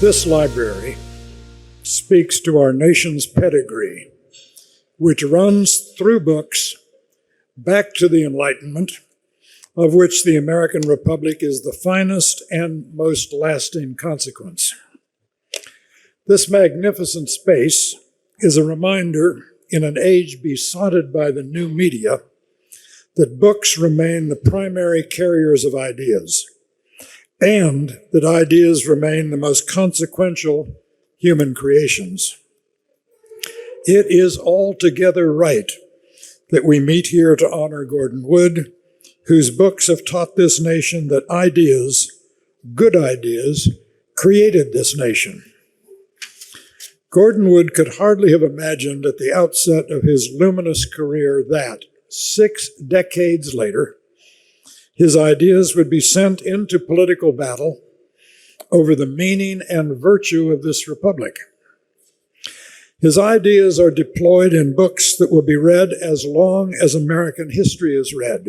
This library speaks to our nation's pedigree, which runs through books back to the Enlightenment, of which the American Republic is the finest and most lasting consequence. This magnificent space is a reminder in an age besotted by the new media that books remain the primary carriers of ideas, and that ideas remain the most consequential human creations. It is altogether right that we meet here to honor Gordon Wood, whose books have taught this nation that ideas, good ideas, created this nation. Gordon Wood could hardly have imagined at the outset of his luminous career that, 6 decades later, his ideas would be sent into political battle over the meaning and virtue of this republic. His ideas are deployed in books that will be read as long as American history is read.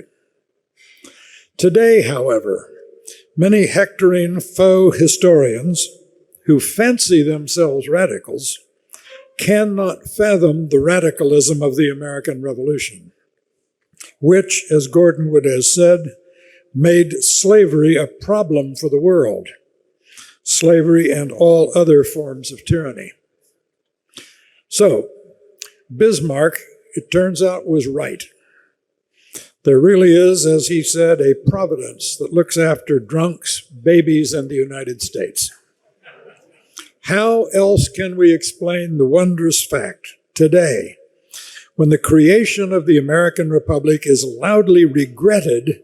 Today, however, many hectoring faux historians who fancy themselves radicals cannot fathom the radicalism of the American Revolution, which, as Gordon Wood has said, made slavery a problem for the world, slavery and all other forms of tyranny. So, Bismarck, it turns out, was right. There really is, as he said, a providence that looks after drunks, babies, and the United States. How else can we explain the wondrous fact today, when the creation of the American Republic is loudly regretted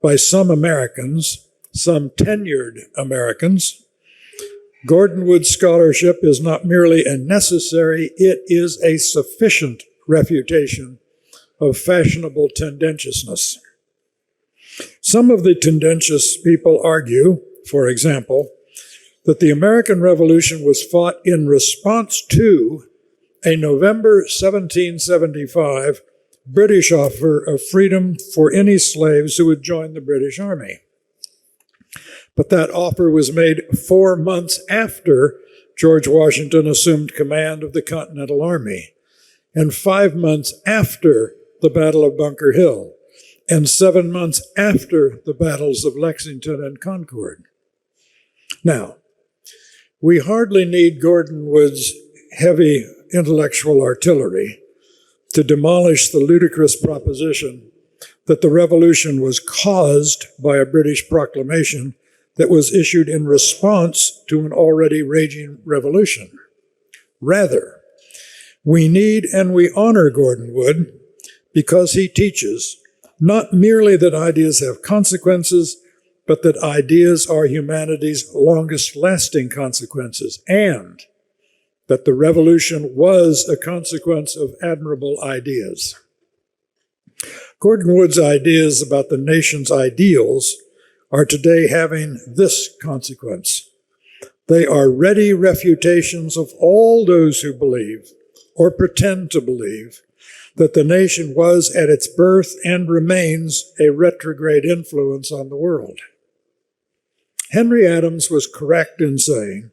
by some Americans, some tenured Americans, Gordon Wood's scholarship is not merely a necessary, it is a sufficient refutation of fashionable tendentiousness. Some of the tendentious people argue, for example, that the American Revolution was fought in response to a November 1775 British offer of freedom for any slaves who would join the British Army. But that offer was made 4 months after George Washington assumed command of the Continental Army, and 5 months after the Battle of Bunker Hill, and 7 months after the battles of Lexington and Concord. Now, we hardly need Gordon Wood's heavy intellectual artillery to demolish the ludicrous proposition that the revolution was caused by a British proclamation that was issued in response to an already raging revolution. Rather, we need and we honor Gordon Wood because he teaches not merely that ideas have consequences, but that ideas are humanity's longest lasting consequences, and that the revolution was a consequence of admirable ideas. Gordon Wood's ideas about the nation's ideals are today having this consequence. They are ready refutations of all those who believe, or pretend to believe, that the nation was at its birth and remains a retrograde influence on the world. Henry Adams was correct in saying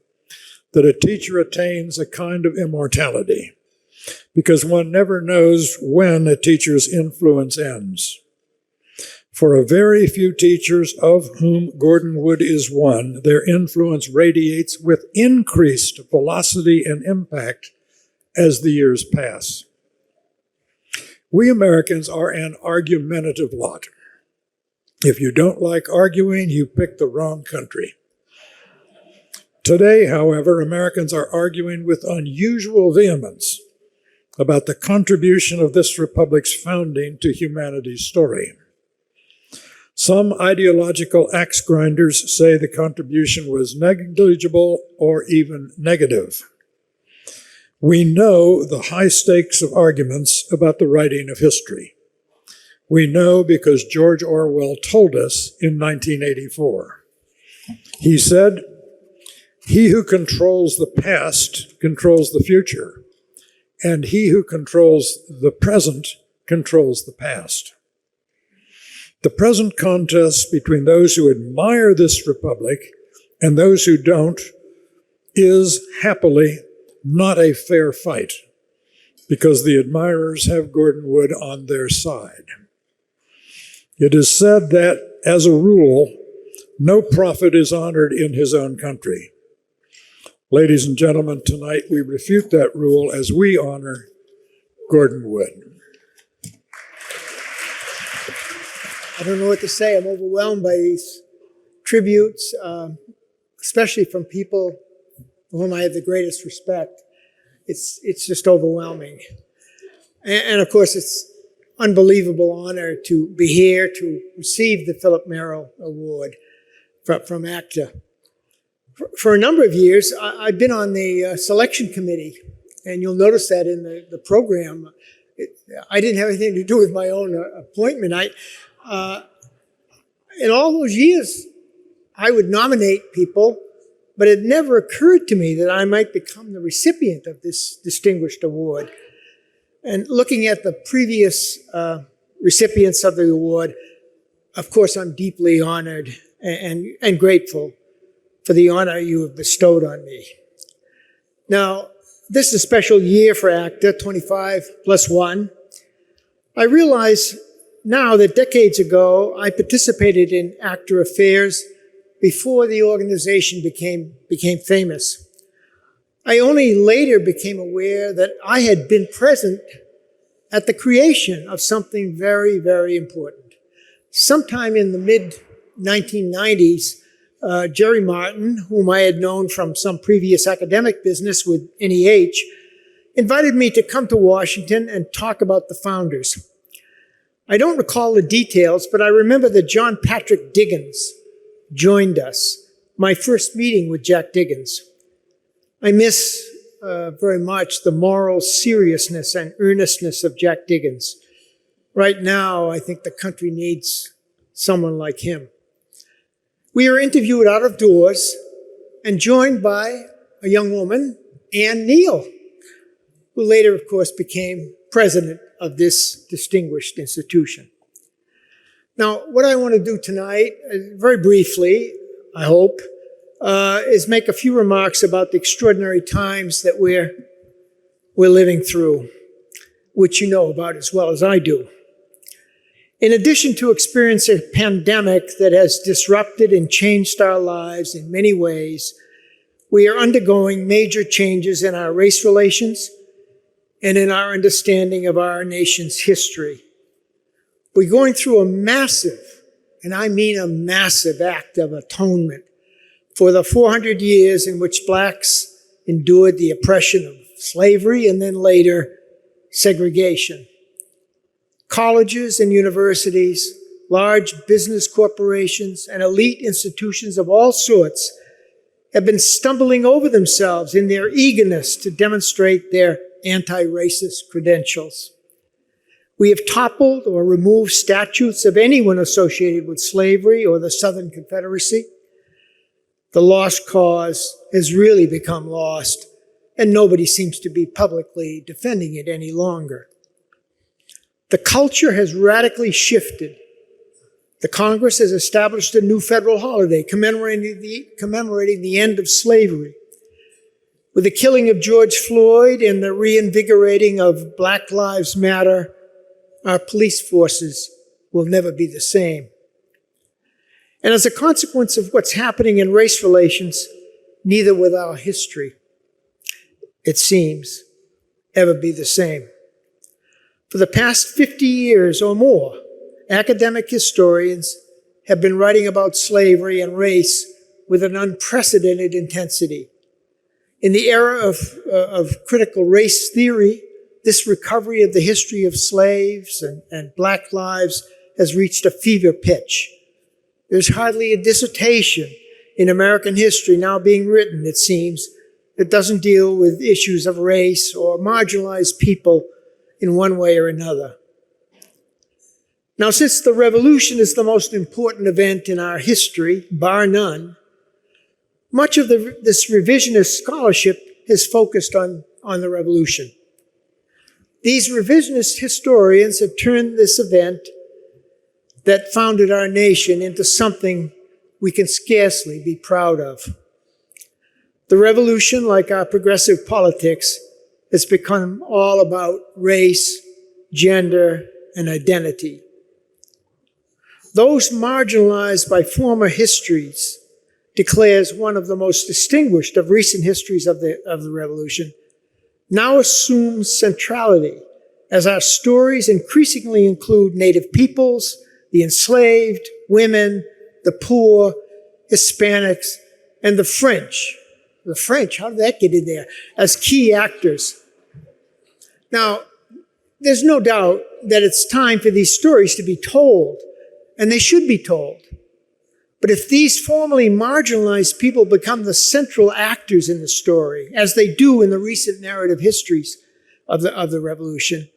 that a teacher attains a kind of immortality because one never knows when a teacher's influence ends. For a very few teachers, of whom Gordon Wood is one, their influence radiates with increased velocity and impact as the years pass. We Americans are an argumentative lot. If you don't like arguing, you pick the wrong country. Today, however, Americans are arguing with unusual vehemence about the contribution of this republic's founding to humanity's story. Some ideological axe grinders say the contribution was negligible or even negative. We know the high stakes of arguments about the writing of history. We know because George Orwell told us in 1984. He said, "He who controls the past controls the future, and he who controls the present controls the past." The present contest between those who admire this republic and those who don't is happily not a fair fight because the admirers have Gordon Wood on their side. It is said that, as a rule, no prophet is honored in his own country. Ladies and gentlemen, tonight we refute that rule as we honor Gordon Wood. I don't know what to say. I'm overwhelmed by these tributes, especially from people for whom I have the greatest respect. It's just overwhelming. And of course, it's unbelievable honor to be here to receive the Philip Merrill Award from ACTA. For a number of years, I've been on the selection committee, and you'll notice that in the program. I didn't have anything to do with my own appointment. In all those years, I would nominate people, but it never occurred to me that I might become the recipient of this distinguished award. And looking at the previous recipients of the award, of course, I'm deeply honored and grateful for the honor you have bestowed on me. Now, this is a special year for ACTA, 25+1. I realize now that decades ago, I participated in ACTA affairs before the organization became famous. I only later became aware that I had been present at the creation of something very, very important. Sometime in the mid-1990s, Jerry Martin, whom I had known from some previous academic business with NEH, invited me to come to Washington and talk about the founders. I don't recall the details, but I remember that John Patrick Diggins joined us, my first meeting with Jack Diggins. I miss very much the moral seriousness and earnestness of Jack Diggins. Right now, I think the country needs someone like him. We were interviewed out of doors and joined by a young woman, Ann Neal, who later, of course, became president of this distinguished institution. Now, what I want to do tonight, very briefly, I hope, is make a few remarks about the extraordinary times that we're living through, which you know about as well as I do. In addition to experiencing a pandemic that has disrupted and changed our lives in many ways, we are undergoing major changes in our race relations and in our understanding of our nation's history. We're going through a massive, and I mean a massive act of atonement for the 400 years in which blacks endured the oppression of slavery and then later segregation. Colleges and universities, large business corporations, and elite institutions of all sorts have been stumbling over themselves in their eagerness to demonstrate their anti-racist credentials. We have toppled or removed statues of anyone associated with slavery or the Southern Confederacy. The lost cause has really become lost, and nobody seems to be publicly defending it any longer. The culture has radically shifted. The Congress has established a new federal holiday commemorating the end of slavery. With the killing of George Floyd and the reinvigorating of Black Lives Matter, our police forces will never be the same. And as a consequence of what's happening in race relations, neither will our history, it seems, ever be the same. For the past 50 years or more, academic historians have been writing about slavery and race with an unprecedented intensity. In the era of critical race theory, this recovery of the history of slaves and Black lives has reached a fever pitch. There's hardly a dissertation in American history now being written, it seems, that doesn't deal with issues of race or marginalized people in one way or another. Now, since the revolution is the most important event in our history, bar none, much of this revisionist scholarship has focused on the revolution. These revisionist historians have turned this event that founded our nation into something we can scarcely be proud of. The revolution, like our progressive politics, has become all about race, gender, and identity. Those marginalized by former histories declares one of the most distinguished of recent histories of the revolution, now assumes centrality as our stories increasingly include Native peoples, the enslaved, women, the poor, Hispanics, and the French. The French, how did that get in there? As key actors. Now, there's no doubt that it's time for these stories to be told, and they should be told. But if these formerly marginalized people become the central actors in the story, as they do in the recent narrative histories of the revolution,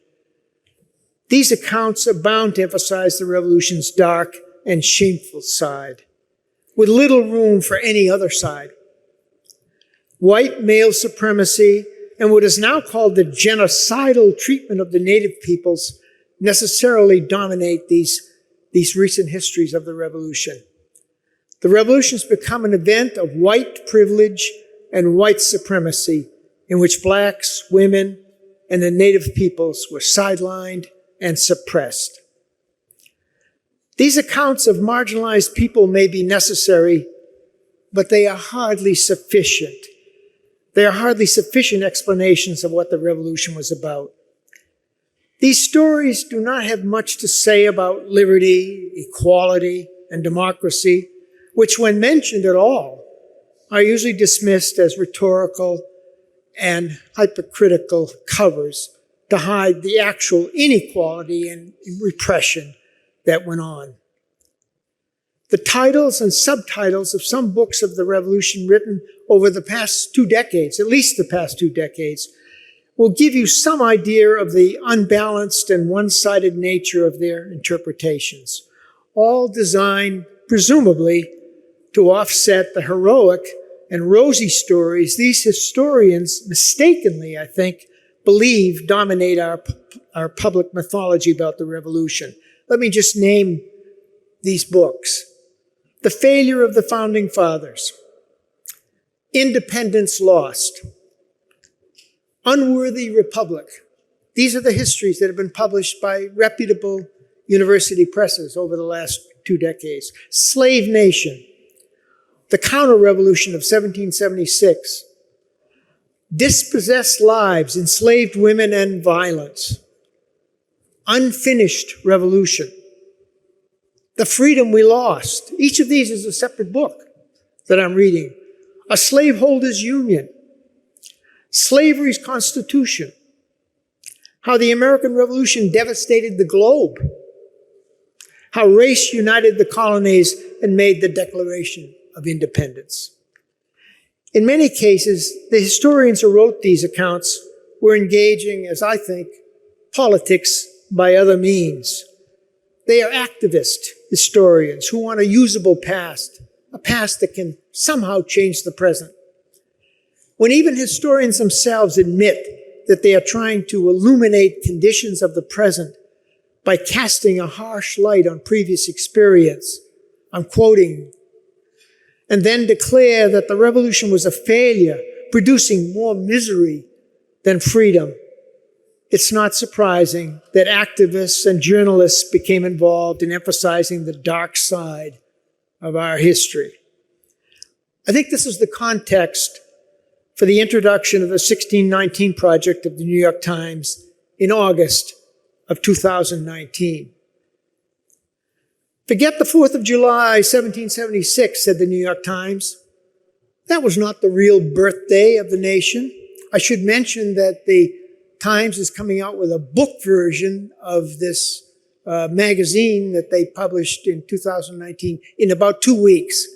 these accounts are bound to emphasize the revolution's dark and shameful side, with little room for any other side. White male supremacy and what is now called the genocidal treatment of the Native peoples necessarily dominate these recent histories of the revolution. The revolution has become an event of white privilege and white supremacy in which blacks, women, and the Native peoples were sidelined and suppressed. These accounts of marginalized people may be necessary, but they are hardly sufficient. They are hardly sufficient explanations of what the revolution was about. These stories do not have much to say about liberty, equality, and democracy, which, when mentioned at all, are usually dismissed as rhetorical and hypocritical covers to hide the actual inequality and repression that went on. The titles and subtitles of some books of the revolution written over the past 2 decades, at least the past 2 decades, will give you some idea of the unbalanced and one-sided nature of their interpretations, all designed, presumably, to offset the heroic and rosy stories these historians mistakenly, I think, believe dominate our public mythology about the revolution. Let me just name these books. The Failure of the Founding Fathers, Independence Lost, Unworthy Republic. These are the histories that have been published by reputable university presses over the last 2 decades. Slave Nation, The Counter-Revolution of 1776, Dispossessed Lives, Enslaved Women and Violence, Unfinished Revolution, The Freedom We Lost. Each of these is a separate book that I'm reading. A Slaveholders' Union, Slavery's Constitution, How the American Revolution Devastated the Globe, How Race United the Colonies and Made the Declaration of Independence. In many cases, the historians who wrote these accounts were engaging, as I think, politics by other means. They are activist historians who want a usable past, a past that can somehow change the present. When even historians themselves admit that they are trying to illuminate conditions of the present by casting a harsh light on previous experience, I'm quoting, and then declare that the revolution was a failure, producing more misery than freedom, it's not surprising that activists and journalists became involved in emphasizing the dark side of our history. I think this is the context for the introduction of the 1619 Project of the New York Times in August of 2019. Forget the 4th of July, 1776, said the New York Times. That was not the real birthday of the nation. I should mention that the Times is coming out with a book version of this magazine that they published in 2019 in about 2 weeks,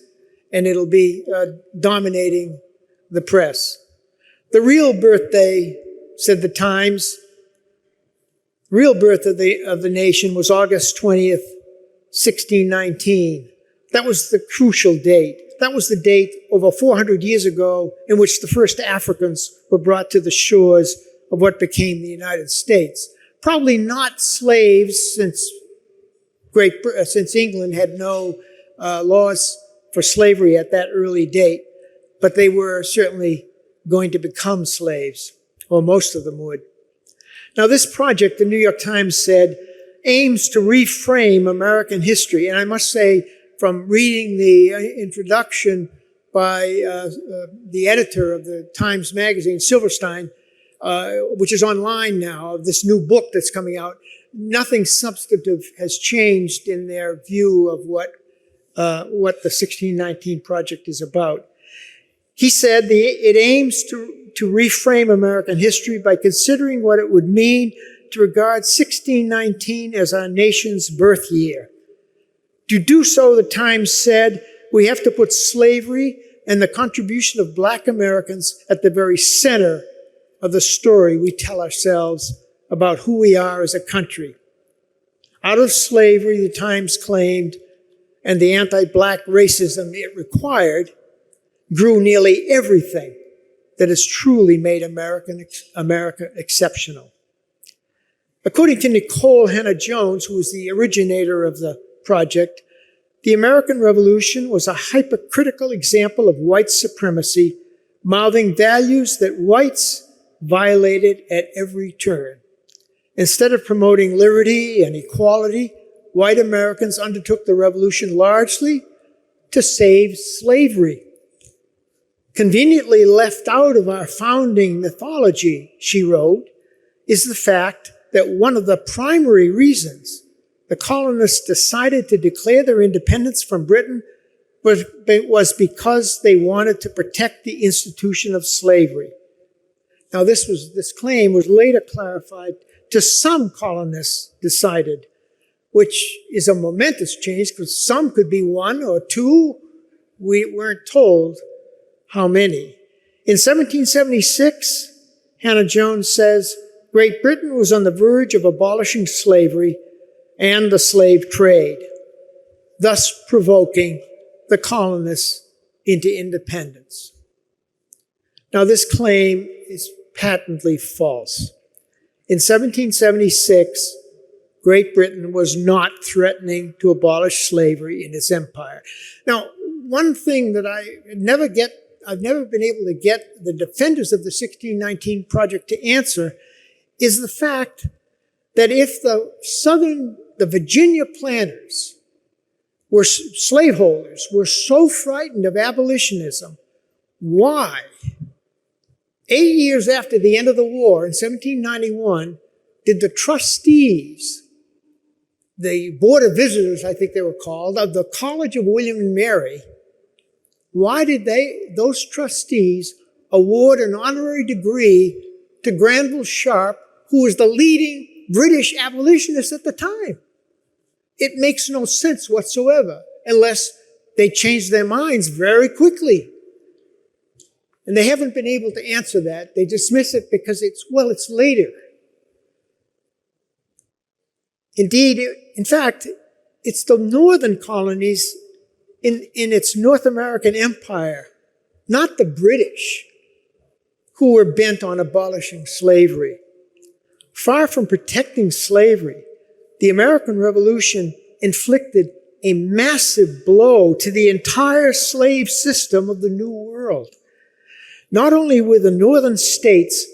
and it'll be dominating the press. The real birthday, said the Times, real birth of the nation was August 20th, 1619. That was the crucial date. That was the date over 400 years ago in which the first Africans were brought to the shores of what became the United States. Probably not slaves, since England had no laws for slavery at that early date, but they were certainly going to become slaves, or most of them would. Now, this project, the New York Times said, aims to reframe American history. And I must say, from reading the introduction by the editor of the Times Magazine, Silverstein, which is online now, of this new book that's coming out, nothing substantive has changed in their view of what the 1619 Project is about. He said it aims to reframe American history by considering what it would mean to regard 1619 as our nation's birth year. To do so, the Times said, we have to put slavery and the contribution of Black Americans at the very center of the story we tell ourselves about who we are as a country. Out of slavery, the Times claimed, and the anti-Black racism it required, grew nearly everything that has truly made America exceptional. According to Nicole Hannah-Jones, who was the originator of the project, the American Revolution was a hypercritical example of white supremacy, mouthing values that whites violated at every turn. Instead of promoting liberty and equality, white Americans undertook the revolution largely to save slavery. Conveniently left out of our founding mythology, she wrote, is the fact that one of the primary reasons the colonists decided to declare their independence from Britain was because they wanted to protect the institution of slavery. Now, this claim was later clarified to some colonists decided, which is a momentous change because some could be one or two. We weren't told how many. In 1776, Hannah-Jones says, Great Britain was on the verge of abolishing slavery and the slave trade, thus provoking the colonists into independence. Now, this claim is patently false. In 1776, Great Britain was not threatening to abolish slavery in its empire. Now, one thing that I've never been able to get the defenders of the 1619 Project to answer is the fact that if the Virginia planters were slaveholders, were so frightened of abolitionism, why, 8 years after the end of the war in 1791, did the trustees, the Board of Visitors, I think they were called, of the College of William and Mary, why did those trustees award an honorary degree to Granville Sharp, who was the leading British abolitionist at the time? It makes no sense whatsoever unless they change their minds very quickly. And they haven't been able to answer that. They dismiss it because it's later. Indeed, in fact, it's the northern colonies in its North American empire, not the British, who were bent on abolishing slavery. Far from protecting slavery, the American Revolution inflicted a massive blow to the entire slave system of the New World. Not only were the northern states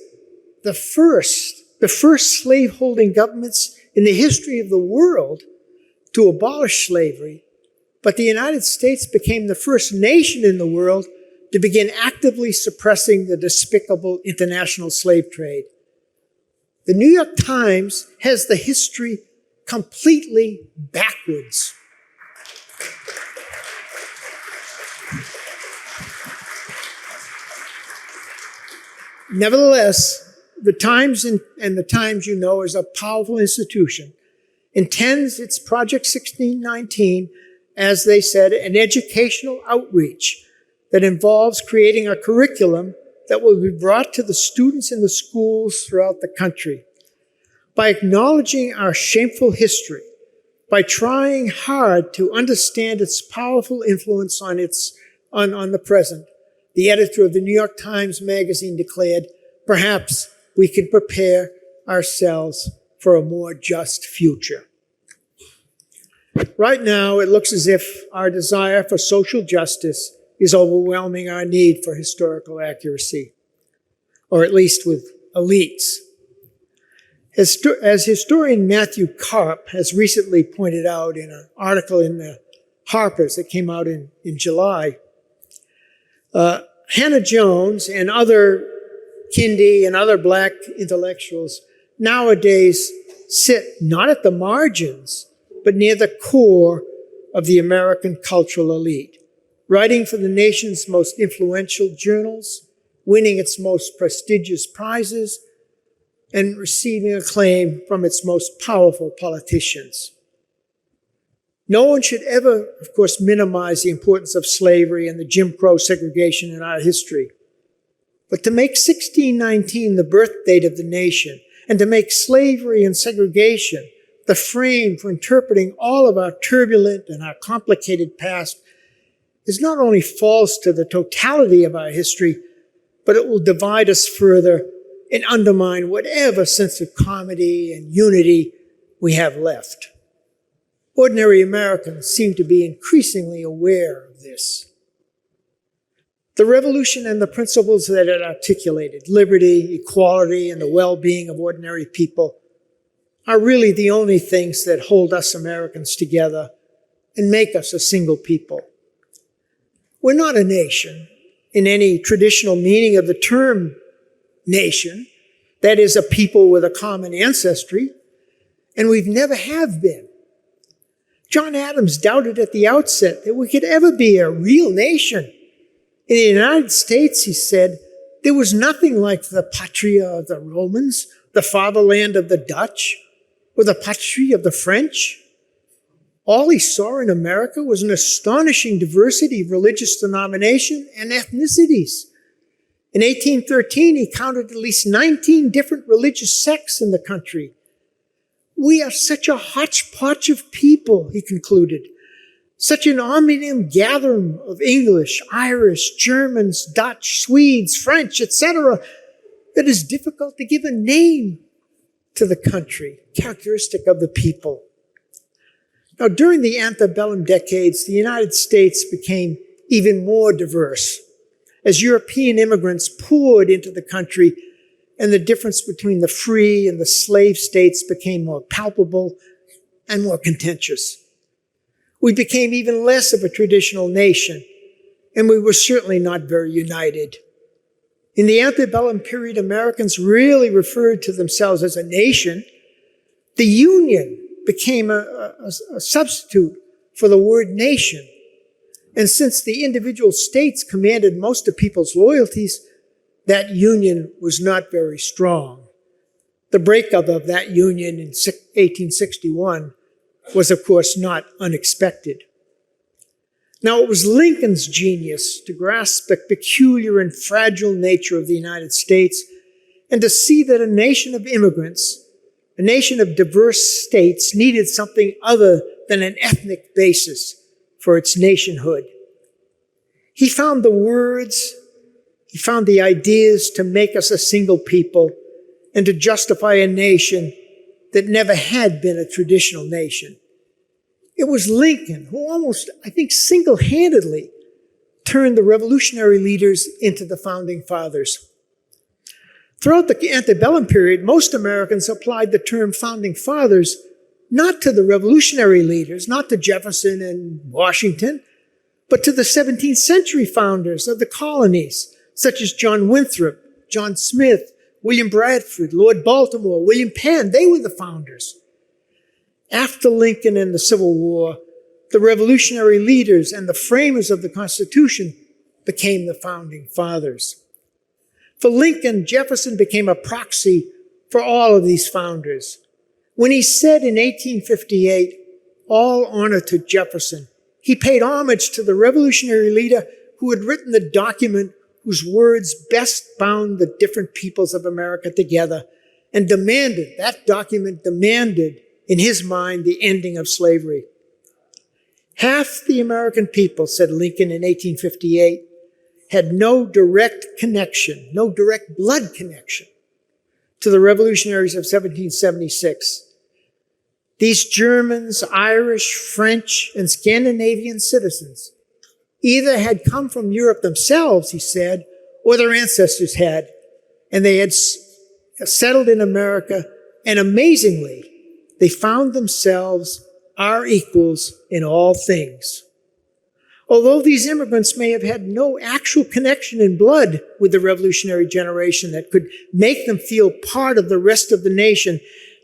the first slaveholding governments in the history of the world to abolish slavery, but the United States became the first nation in the world to begin actively suppressing the despicable international slave trade. The New York Times has the history completely backwards. Nevertheless, the Times, and the Times, you know, is a powerful institution, intends its Project 1619, as they said, an educational outreach that involves creating a curriculum that will be brought to the students in the schools throughout the country. By acknowledging our shameful history, by trying hard to understand its powerful influence on the present, the editor of the New York Times Magazine declared, perhaps we can prepare ourselves for a more just future. Right now, it looks as if our desire for social justice is overwhelming our need for historical accuracy, or at least with elites. As historian Matthew Karp has recently pointed out in an article in the Harper's that came out in July, Hannah Jones and other Kindy and other black intellectuals nowadays sit not at the margins, but near the core of the American cultural elite, writing for the nation's most influential journals, winning its most prestigious prizes, and receiving acclaim from its most powerful politicians. No one should ever, of course, minimize the importance of slavery and the Jim Crow segregation in our history. But to make 1619 the birth date of the nation, and to make slavery and segregation the frame for interpreting all of our turbulent and our complicated past, is not only false to the totality of our history, but it will divide us further and undermine whatever sense of comedy and unity we have left. Ordinary Americans seem to be increasingly aware of this. The revolution and the principles that it articulated, liberty, equality, and the well-being of ordinary people, are really the only things that hold us Americans together and make us a single people. We're not a nation in any traditional meaning of the term nation, that is, a people with a common ancestry, and we've never have been. John Adams doubted at the outset that we could ever be a real nation. In the United States, he said, there was nothing like the patria of the Romans, the fatherland of the Dutch, or the patrie of the French. All he saw in America was an astonishing diversity of religious denomination and ethnicities. In 1813, he counted at least 19 different religious sects in the country. We are such a hodgepodge of people, he concluded, such an omnium gatherum of English, Irish, Germans, Dutch, Swedes, French, etc., that it's difficult to give a name to the country, characteristic of the people. Now, during the antebellum decades, the United States became even more diverse as European immigrants poured into the country, and the difference between the free and the slave states became more palpable and more contentious. We became even less of a traditional nation, and we were certainly not very united. In the antebellum period, Americans really referred to themselves as a nation. The Union became a substitute for the word nation. And since the individual states commanded most of people's loyalties, that union was not very strong. The breakup of that union in 1861 was, of course, not unexpected. Now, it was Lincoln's genius to grasp the peculiar and fragile nature of the United States and to see that a nation of immigrants, a nation of diverse states, needed something other than an ethnic basis for its nationhood. He found the words, he found the ideas to make us a single people and to justify a nation that never had been a traditional nation. It was Lincoln who almost, I think, single-handedly turned the revolutionary leaders into the founding fathers. Throughout the antebellum period, most Americans applied the term founding fathers not to the revolutionary leaders, not to Jefferson and Washington, but to the 17th century founders of the colonies, such as John Winthrop, John Smith, William Bradford, Lord Baltimore, William Penn. They were the founders. After Lincoln and the Civil War, the revolutionary leaders and the framers of the Constitution became the founding fathers. For Lincoln, Jefferson became a proxy for all of these founders. When he said in 1858, "All honor to Jefferson," he paid homage to the revolutionary leader who had written the document whose words best bound the different peoples of America together and that document demanded, in his mind, the ending of slavery. Half the American people, said Lincoln in 1858, had no direct connection, no direct blood connection to the revolutionaries of 1776. These Germans, Irish, French, and Scandinavian citizens either had come from Europe themselves, he said, or their ancestors had, and they had settled in America, and amazingly, they found themselves our equals in all things. Although these immigrants may have had no actual connection in blood with the revolutionary generation that could make them feel part of the rest of the nation,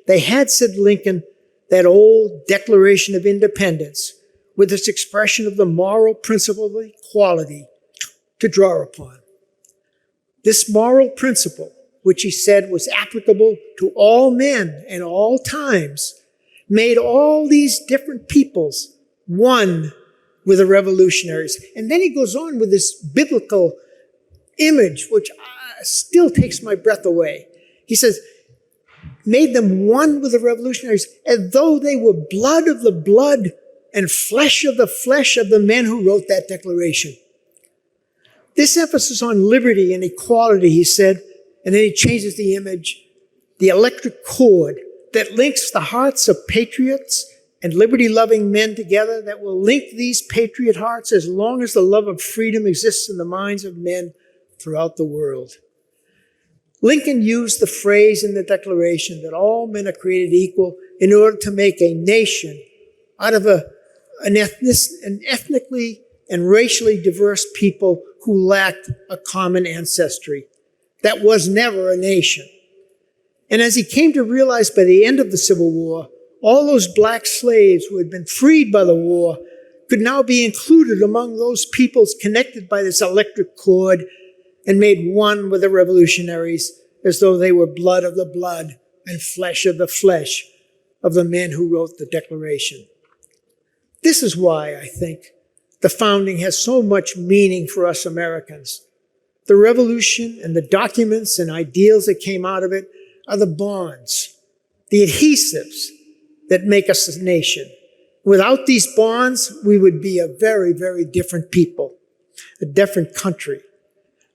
they had, said Lincoln, that old Declaration of Independence with its expression of the moral principle of equality to draw upon. This moral principle, which he said was applicable to all men and all times, made all these different peoples one with the revolutionaries. And then he goes on with this biblical image, which still takes my breath away. He says, made them one with the revolutionaries as though they were blood of the blood and flesh of the men who wrote that declaration. This emphasis on liberty and equality, he said, and then he changes the image, the electric cord that links the hearts of patriots and liberty-loving men together, that will link these patriot hearts as long as the love of freedom exists in the minds of men throughout the world. Lincoln used the phrase in the Declaration that all men are created equal in order to make a nation out of an ethnically and racially diverse people who lacked a common ancestry. That was never a nation. And as he came to realize by the end of the Civil War, all those black slaves who had been freed by the war could now be included among those peoples connected by this electric cord and made one with the revolutionaries as though they were blood of the blood and flesh of the flesh of the men who wrote the Declaration. This is why I think the founding has so much meaning for us Americans. The revolution and the documents and ideals that came out of it are the bonds, the adhesives that make us a nation. Without these bonds, we would be a very, very different people, a different country.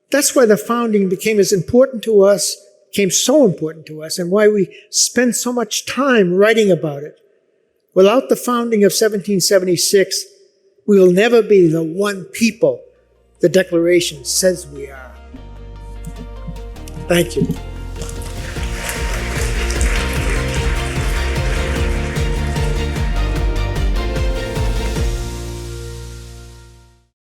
That's why the founding became so important to us, and why we spend so much time writing about it. Without the founding of 1776, we will never be the one people the Declaration says we are. Thank you.